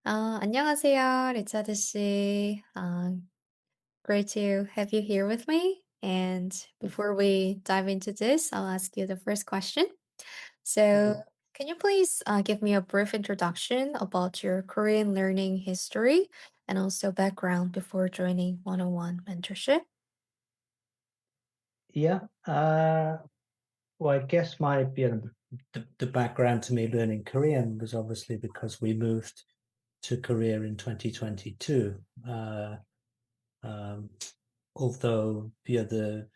안녕하세요, 리차드 씨. Great to have you here with me. And before we dive into this, I'll ask you the first question. So, Mhm. can you please give me a brief introduction about your Korean learning history and also background before joining 101 mentorship? Yeah. Well, I guess the background to me learning Korean was obviously because we moved to Korea in 2022. Um, Although the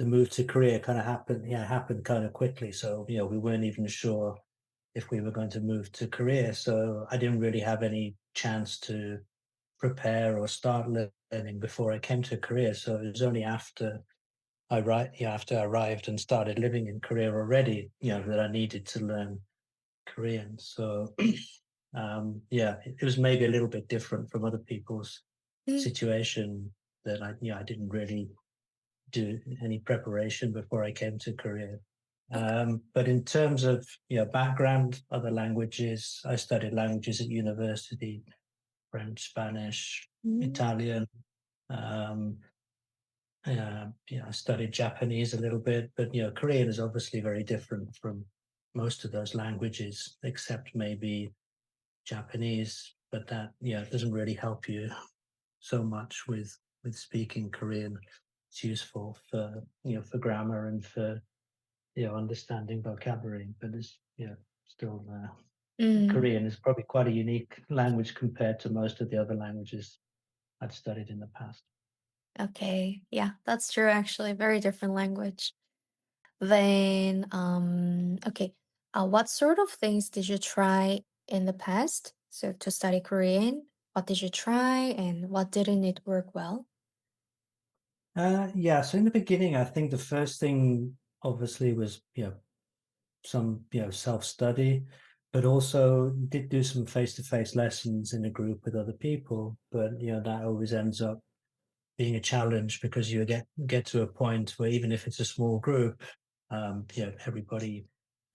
move to Korea kind of happened kind of quickly. So we weren't even sure if we were going to move to Korea. So I didn't really have any chance to prepare or start learning before I came to Korea. So it was only after I arrived and started living in Korea already, that I needed to learn Korean. So, yeah, it was maybe a little bit different from other people's Mm. situation that I didn't really do any preparation before I came to Korea. Okay. But in terms of background, other languages, I studied languages at university: French, Spanish, Mm. Italian. Um, I studied Japanese a little bit, but Korean is obviously very different from most of those languages, except maybe Japanese. But that doesn't really help you so much with speaking Korean. It's useful for for grammar and for understanding vocabulary, but it's still Mm. Korean is probably quite a unique language compared to most of the other languages I'd studied in the past. Okay. Yeah, that's true, actually. Very different language. Then, okay, what sort of things did you try in the past? So to study Korean, what did you try and what didn't it work well? Yeah, so in the beginning, I think the first thing obviously was, some, self-study, but also did do some face-to-face lessons in a group with other people. But, that always ends up being a challenge because you get to a point where even if it's a small group, everybody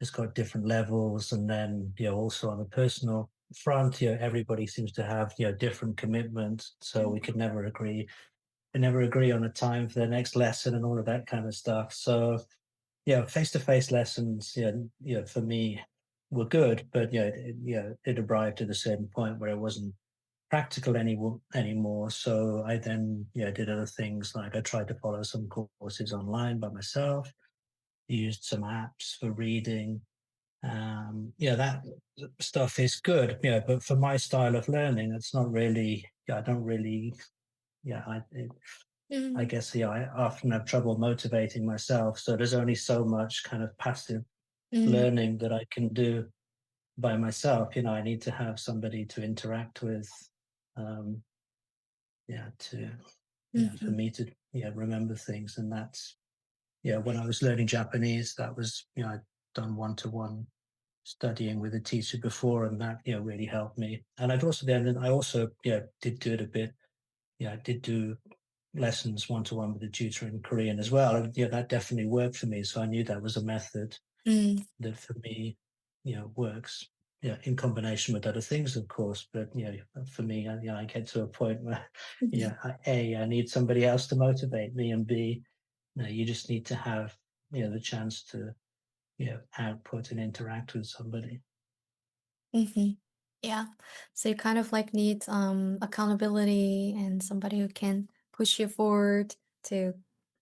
has got different levels. And then, also on a personal front, everybody seems to have, different commitments. So Mm. we never agree on a time for the next lesson and all of that kind of stuff. So face-to-face lessons, for me were good, but it arrived at a certain point where it wasn't practical anymore. So I then did other things, like I tried to follow some courses online by myself, used some apps for reading. That stuff is good, but for my style of learning, it's not really. I don't really. Yeah, I Mm. guess I often have trouble motivating myself. So there's only so much kind of passive Mm. learning that I can do by myself. I need to have somebody to interact with. Um, to for Mhm. me to remember things. And that's when I was learning Japanese, that was I'd done one-to-one studying with a teacher before, and that really helped me. And I also did do it a bit. I did do lessons one-to-one with a tutor in Korean as well, and that definitely worked for me. So I knew that was a method Mm. that for me works, in combination with other things, of course. But for me, I get to a point where Mhm. I need somebody else to motivate me, and B, you just need to have the chance to output and interact with somebody. Mhm. Yeah. So you kind of like need accountability and somebody who can push you forward to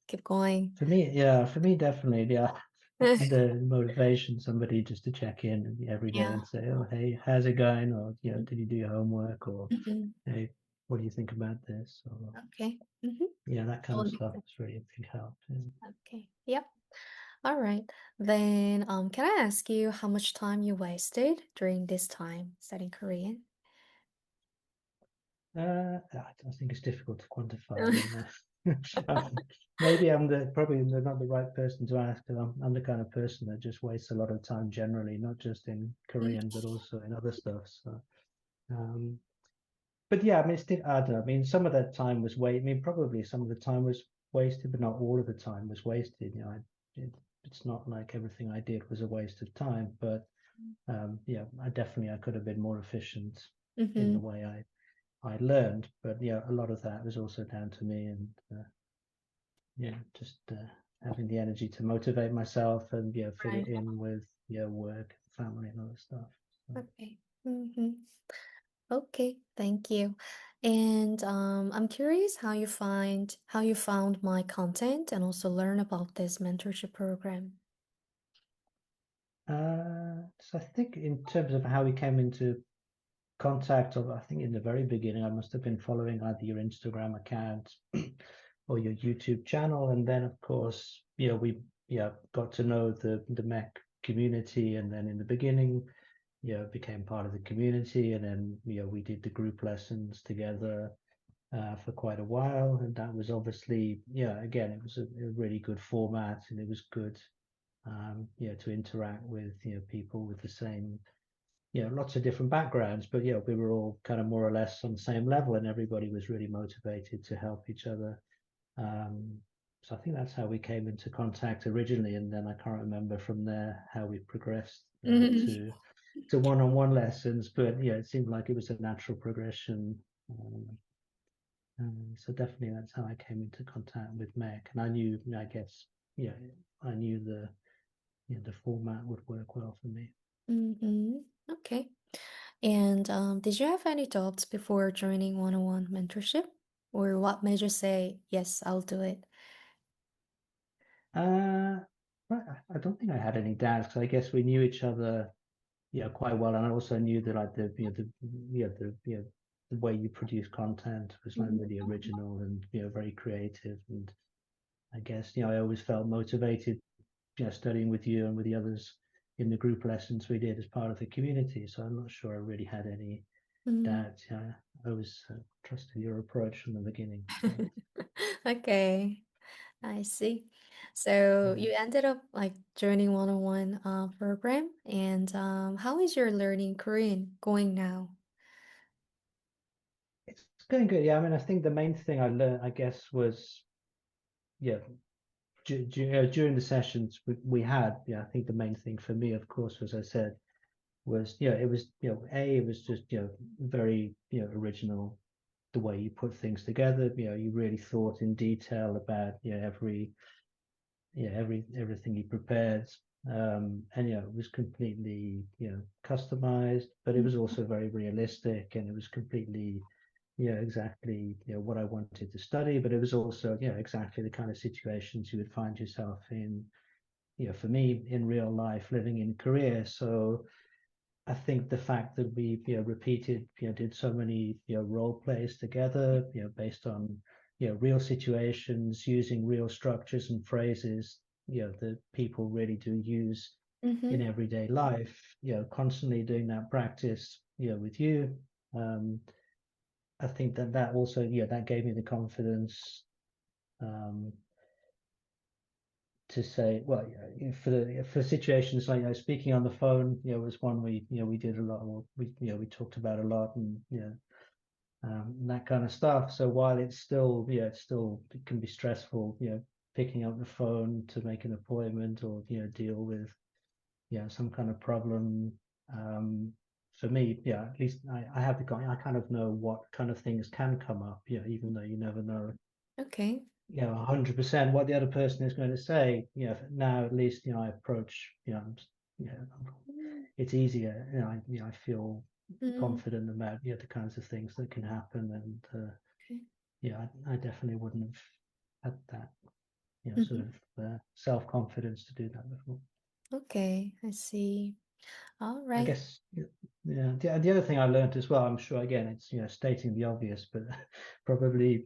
keep going. For me, definitely, yeah. The motivation, somebody just to check in every day Yeah. and say, "Oh, hey, how's it going?" Or, "Did you do your homework?" Or, Mhm. "Hey, what do you think about this?" Or, Okay. Mhm. yeah, that kind of Totally makes stuff sense. is really a big help. Yeah. Okay. Yep. All right. Then, can I ask you how much time you wasted during this time studying Korean? I think it's difficult to quantify. Maybe I'm not the right person to ask, because I'm the kind of person that just wastes a lot of time generally, not just in Mm. Korean but also in other stuff. So, um, but yeah, I mean, I don't know. I mean, some of that time was I mean, probably some of the time was wasted, but not all of the time was wasted. It's not like everything I did was a waste of time, but I could have been more efficient. in the Mm-hmm. way I learned. But yeah, a lot of that was also down to me, and yeah, just having the energy to motivate myself and yeah, fit it Right. in with yeah, work, family, and other stuff. So, Okay. Mm-hmm. Okay, thank you. And I'm curious how you found my content and also learn about this mentorship program. so I think in terms of how we came into contact, of I think in the very beginning, I must have been following either your Instagram account or your YouTube channel, and then of course, yeah, we yeah got to know the Mech community, and then in the beginning, yeah, became part of the community, and then yeah, we did the group lessons together for quite a while, and that was obviously yeah, again, it was a really good format, and it was good yeah to interact with you know people with the same you know lots of different backgrounds, but yeah, we were all kind of more or less on the same level, and everybody was really motivated to help each other. um, so I think that's how we came into contact originally, and then I can't remember from there how we progressed Mhm. to one-on-one lessons. But yeah, it seemed like it was a natural progression. So definitely that's how I came into contact with Meg, and I knew, I guess, yeah, I knew the format would work well for me. Mhm. Okay. And did you have any doubts before joining one-on-one mentorship? Or what made you say, yes, I'll do it? Uh, I don't think I had any doubts because I guess we knew each other, yeah, quite well, and I also knew that like the you know the yeah the you know the way you produce content was like Mhm. really original and you know very creative, and I guess you know I always felt motivated, you know, studying with you and with the others in the group lessons we did as part of the community. So I'm not sure I really had any Mm. doubts. Yeah, I always trusted your approach from the beginning. So. Okay, I see. So Yeah. you ended up like joining one-on-one program, and how is your learning Korean going now? It's going good. Yeah, I mean, I think the main thing I learned, I guess, was yeah, during the sessions we had. Yeah, I think the main thing for me, of course, as I said, was yeah, it was you know, it was just you know very you know original the way you put things together. You know, you really thought in detail about you know everything you prepared. And you know, it was completely you know customized, but it was also very realistic, and it was completely yeah, exactly, you know, what I wanted to study, but it was also, yeah, exactly the kind of situations you would find yourself in, you know, for me in real life living in Korea. So I think the fact that we, you know, repeated, you know, did so many, you know, role plays together, you know, based on, you know, real situations, using real structures and phrases, you know, that people really do use in Mm-hmm. everyday life, you know, constantly doing that practice, you know, with you. Um, I think that that also, yeah, that gave me the confidence um, to say, well, yeah, for situations like you know, speaking on the phone, you know, was one we did a lot, or we talked about a lot, and that kind of stuff. So while it's still, it can be stressful, you know, picking up the phone to make an appointment or you know deal with some kind of problem. Um, for me, yeah, at least I have I kind of know what kind of things can come up, even though you never know, Okay. 100% what the other person is going to say. Now at least, I approach, it's easier. I feel Mm-hmm. confident about, the kinds of things that can happen. And, Okay. I definitely wouldn't have had that, sort Mm-hmm. of self-confidence to do that before. Okay, I see. All I right. guess, yeah. The other thing I learned as well, I'm sure again, it's stating the obvious, but probably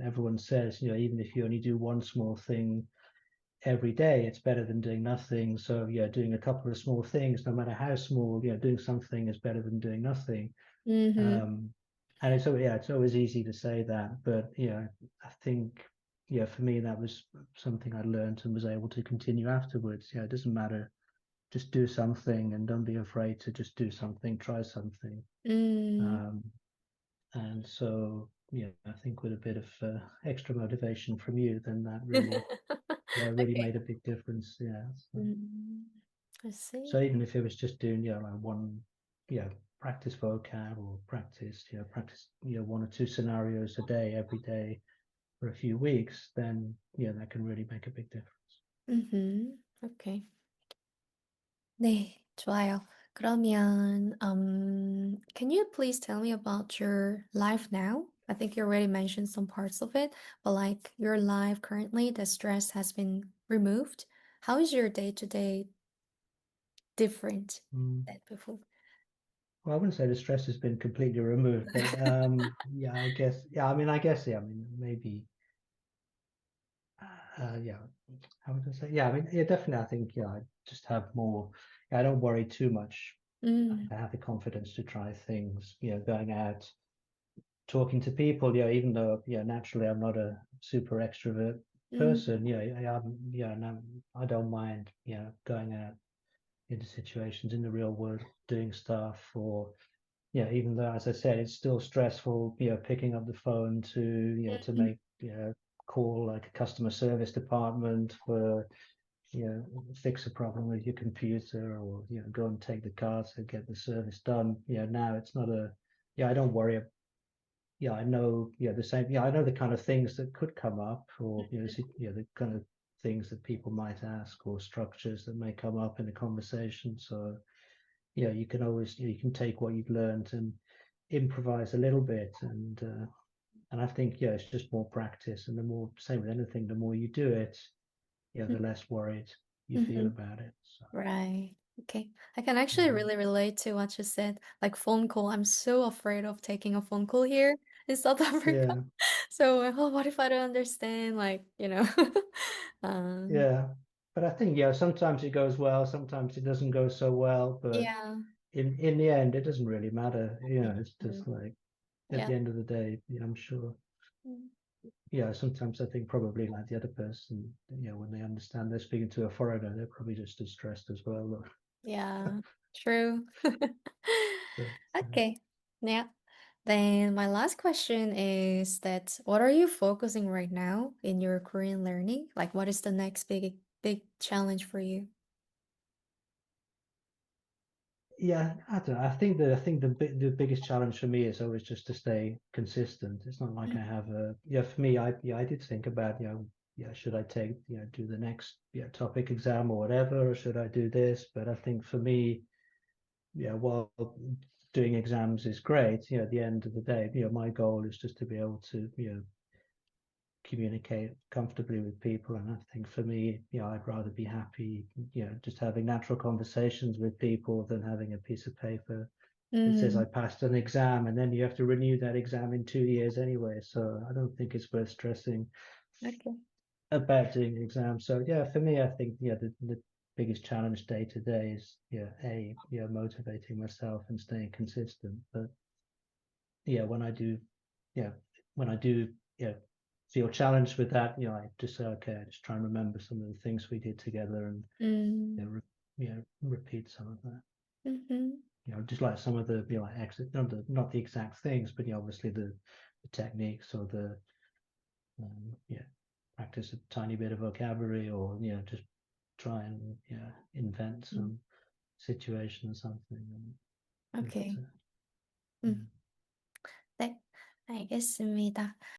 everyone says even if you only do one small thing every day, it's better than doing nothing. So yeah, doing a couple of small things, no matter how small, doing something is better than doing nothing. Mm-hmm. Um, and it's always easy to say that, but I think for me that was something I learned and was able to continue afterwards. It doesn't matter, just do something and don't be afraid to just do something, try something. Mm. Um, and so, I think with a bit of extra motivation from you, then that really, really Okay. made a big difference. Yeah. So, Mm. I so see. even if it was just doing, like one, yeah, practice vocab or practice, one or two scenarios a day, every day for a few weeks, then that can really make a big difference. 오케이. 네, 좋아요. 그러면, can you please tell me about your life now? I think you already mentioned some parts of it, but like your life currently, the stress has been removed. How is your day-to-day different Mm. than before? Well, I wouldn't say the stress has been completely removed, but yeah, I guess, yeah, maybe, yeah, how would I say? Yeah, yeah, definitely. I think, I just have more, I don't worry too much. I Mm, think I have the confidence to try things, going out, talking to people, even though, naturally I'm not a super extrovert mm, person, and I don't mind, going out into situations in the real world, doing stuff, or even though, as I said, it's still stressful, picking up the phone to mm, make, call like a customer service department for, fix a problem with your computer, or, go and take the car to get the service done. Now it's not I don't worry. I know, the same, I know the kind of things that could come up, or, the kind of things that people might ask, or structures that may come up in a conversation. So, you can always you can take what you've learned and improvise a little bit, and I think, it's just more practice, and the more, same with anything, the more you do it, the less worried you feel mm-hmm. about it. So Right. Okay. I can actually mm, really relate to what you said. Like phone call. I'm so afraid of taking a phone call here in South Africa. yeah, So, oh, what if I don't understand? Like, you know. Um, yeah, but I think, sometimes it goes well, sometimes it doesn't go so well, but yeah. in the end, it doesn't really matter. It's Mm, just like, at yeah. the end of the day, I'm sure. Mm, Sometimes I think probably like the other person, when they understand they're speaking to a foreigner, they're probably just as stressed as well. yeah. True. But Okay. Yeah. Then my last question is that what are you focusing right now in your Korean learning? Like what is the next big challenge for you? yeah, I don't know. I think the biggest challenge for me is always just to stay consistent. It's not like I have a for me, I did think about, should I take, do the next, topic exam or whatever, or should I do this? But I think for me, while doing exams is great, at the end of the day, my goal is just to be able to, communicate comfortably with people. And I think for me, I'd rather be happy, just having natural conversations with people than having a piece of paper that says I Mm, passed an exam, and then you have to renew that exam in 2 years anyway. So I don't think it's worth stressing okay. about doing exams. So yeah, for me, I think, the biggest challenge day to day is, motivating myself and staying consistent. But yeah, when I do, yeah, when I do, feel challenged with that, I just say, okay, I just try and remember some of the things we did together, and Mm, repeat some of that. mm-hmm, Just like some of the, like exit, not the exact things, but obviously the techniques, or the, practice a tiny bit of vocabulary, or just try and, invent mm, some situation or something. But okay. yeah. 네, 알겠습니다.